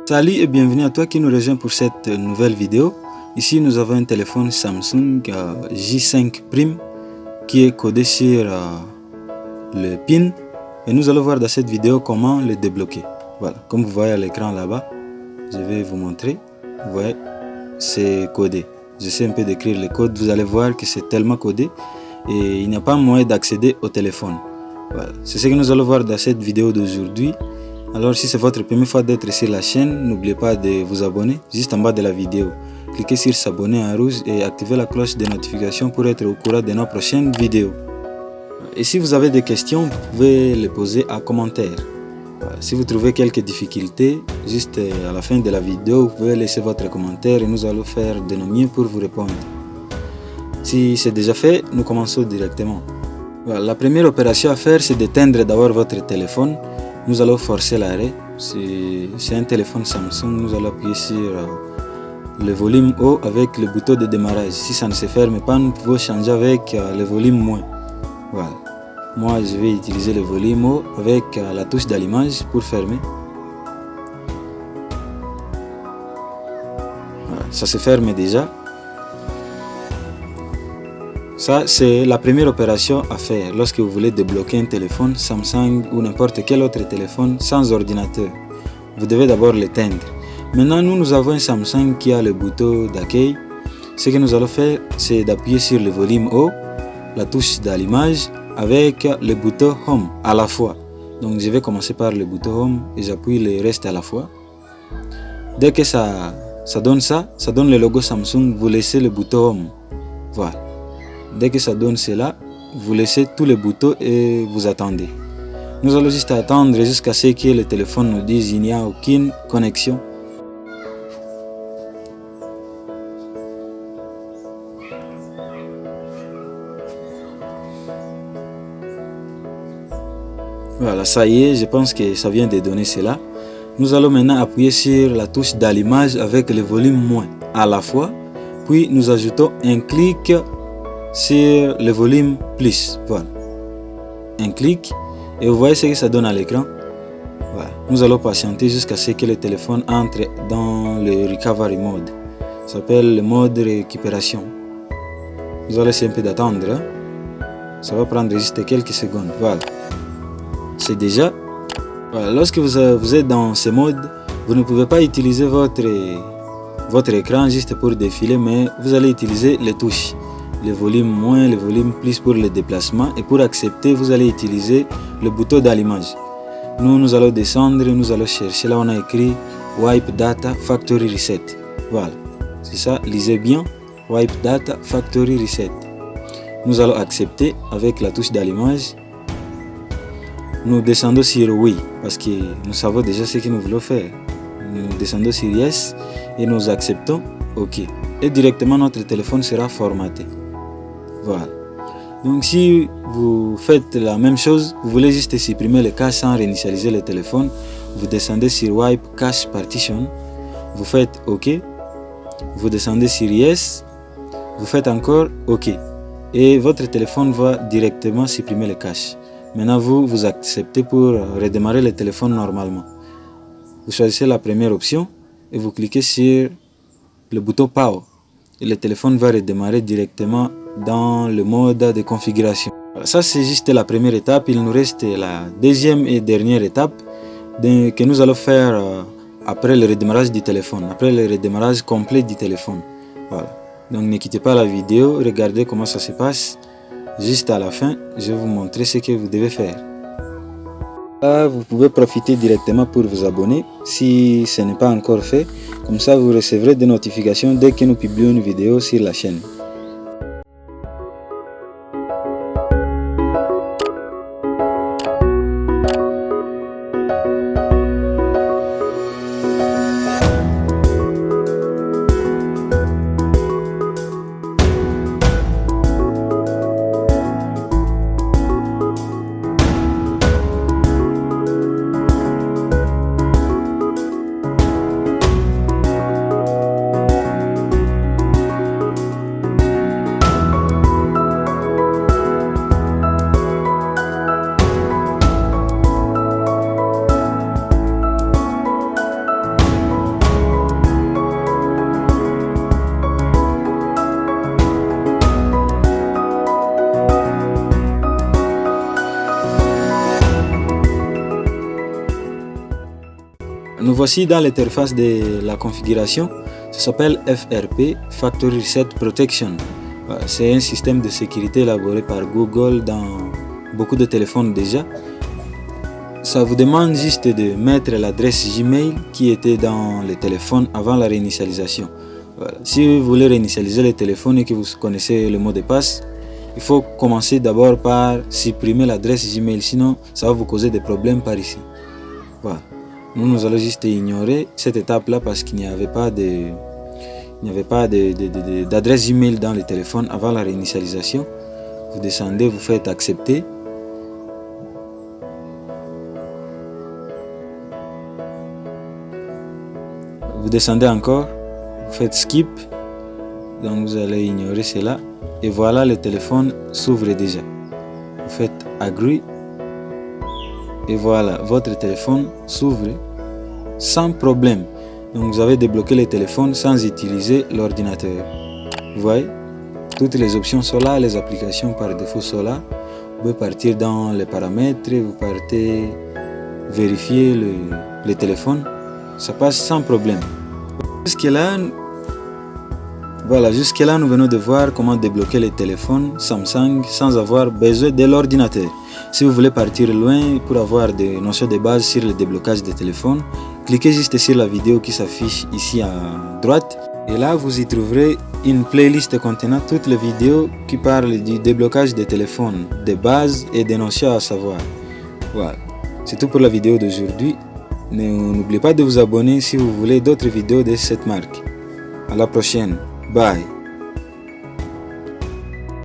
Salut et bienvenue à toi qui nous rejoins pour cette nouvelle vidéo. Ici nous avons un téléphone Samsung J5 Prime qui est codé sur le PIN et nous allons voir dans cette vidéo comment le débloquer. Voilà, comme vous voyez à l'écran là-bas, je vais vous montrer. Vous voyez, c'est codé. J'essaie un peu d'écrire le code, vous allez voir que c'est tellement codé et il n'y a pas moyen d'accéder au téléphone. Voilà, c'est ce que nous allons voir dans cette vidéo d'aujourd'hui. Alors si c'est votre première fois d'être sur la chaîne, n'oubliez pas de vous abonner juste en bas de la vidéo. Cliquez sur s'abonner en rouge et activez la cloche de notification pour être au courant de nos prochaines vidéos. Et si vous avez des questions, vous pouvez les poser en commentaire. Voilà. Si vous trouvez quelques difficultés, juste à la fin de la vidéo, vous pouvez laisser votre commentaire et nous allons faire de nos mieux pour vous répondre. Si c'est déjà fait, nous commençons directement. Voilà. La première opération à faire, c'est d'éteindre d'abord votre téléphone. Nous allons forcer l'arrêt. C'est un téléphone Samsung. Nous allons appuyer sur le volume haut avec le bouton de démarrage. Si ça ne se ferme pas, nous pouvons changer avec le volume moins. Voilà. Moi, je vais utiliser le volume haut avec la touche d'allumage pour fermer. Voilà. Ça se ferme déjà. Ça, c'est la première opération à faire lorsque vous voulez débloquer un téléphone Samsung ou n'importe quel autre téléphone sans ordinateur. Vous devez d'abord l'éteindre. Maintenant, nous avons un Samsung qui a le bouton d'accueil. Ce que nous allons faire, c'est d'appuyer sur le volume haut, la touche d'allumage avec le bouton Home à la fois. Donc, je vais commencer par le bouton Home et j'appuie le reste à la fois. Dès que ça donne ça donne le logo Samsung, vous laissez le bouton Home. Voilà. Dès que ça donne cela, vous laissez tous les boutons et vous attendez. Nous allons juste attendre jusqu'à ce que le téléphone nous dise qu'il n'y a aucune connexion. Voilà, ça y est, je pense que ça vient de donner cela. Nous allons maintenant appuyer sur la touche d'allumage avec le volume moins à la fois. Puis nous ajoutons un clic sur le volume plus. Voilà. Un clic et vous voyez ce que ça donne à l'écran. Voilà. Nous allons patienter jusqu'à ce que le téléphone entre dans le recovery mode. Ça s'appelle le mode récupération. Vous allez essayer un peu d'attendre. Hein? Ça va prendre juste quelques secondes. Voilà. C'est déjà. Voilà. Lorsque vous êtes dans ce mode, vous ne pouvez pas utiliser votre écran juste pour défiler, mais vous allez utiliser les touches. Le volume moins, le volume plus pour le déplacement et pour accepter, vous allez utiliser le bouton d'allumage. Nous allons descendre, nous allons chercher. Là, on a écrit Wipe Data Factory Reset. Voilà, c'est ça, lisez bien. Wipe Data Factory Reset. Nous allons accepter avec la touche d'allumage. Nous descendons sur Oui, parce que nous savons déjà ce que nous voulons faire. Nous descendons sur Yes et nous acceptons OK. Et directement, notre téléphone sera formaté. Voilà. Donc si vous faites la même chose, vous voulez juste supprimer le cache sans réinitialiser le téléphone, vous descendez sur Wipe Cache Partition, vous faites OK, vous descendez sur Yes, vous faites encore OK. Et votre téléphone va directement supprimer le cache. Maintenant vous acceptez pour redémarrer le téléphone normalement. Vous choisissez la première option et vous cliquez sur le bouton Power. Et le téléphone va redémarrer directement dans le mode de configuration. Ça, c'est juste la première étape. Il nous reste la deuxième et dernière étape que nous allons faire après le redémarrage du téléphone, après le redémarrage complet du téléphone. Voilà. Donc, ne quittez pas la vidéo, regardez comment ça se passe. Juste à la fin, je vais vous montrer ce que vous devez faire. Là, vous pouvez profiter directement pour vous abonner si ce n'est pas encore fait. Comme ça, vous recevrez des notifications dès que nous publions une vidéo sur la chaîne. Nous voici dans l'interface de la configuration. Ça s'appelle FRP, Factory Reset Protection. C'est un système de sécurité élaboré par Google dans beaucoup de téléphones déjà. Ça vous demande juste de mettre l'adresse Gmail qui était dans le téléphone avant la réinitialisation. Voilà. Si vous voulez réinitialiser le téléphone et que vous connaissez le mot de passe, il faut commencer d'abord par supprimer l'adresse Gmail, sinon ça va vous causer des problèmes par ici. Voilà. Nous allons juste ignorer cette étape-là parce qu'il n'y avait pas d'adresse Gmail dans le téléphone avant la réinitialisation. Vous descendez, vous faites accepter. Vous descendez encore, vous faites skip. Donc vous allez ignorer cela. Et voilà, le téléphone s'ouvre déjà. Vous faites agree. Et voilà, votre téléphone s'ouvre sans problème. Donc vous avez débloqué le téléphone sans utiliser l'ordinateur. Vous voyez, toutes les options sont là, les applications par défaut sont là. Vous pouvez partir dans les paramètres, vous partez vérifier le téléphone. Ça passe sans problème. Jusque-là, nous venons de voir comment débloquer les téléphones Samsung sans avoir besoin de l'ordinateur. Si vous voulez partir loin pour avoir des notions de base sur le déblocage des téléphones, cliquez juste sur la vidéo qui s'affiche ici à droite. Et là, vous y trouverez une playlist contenant toutes les vidéos qui parlent du déblocage des téléphones, des bases et des notions à savoir. Voilà, c'est tout pour la vidéo d'aujourd'hui. N'oubliez pas de vous abonner si vous voulez d'autres vidéos de cette marque. À la prochaine. Bye.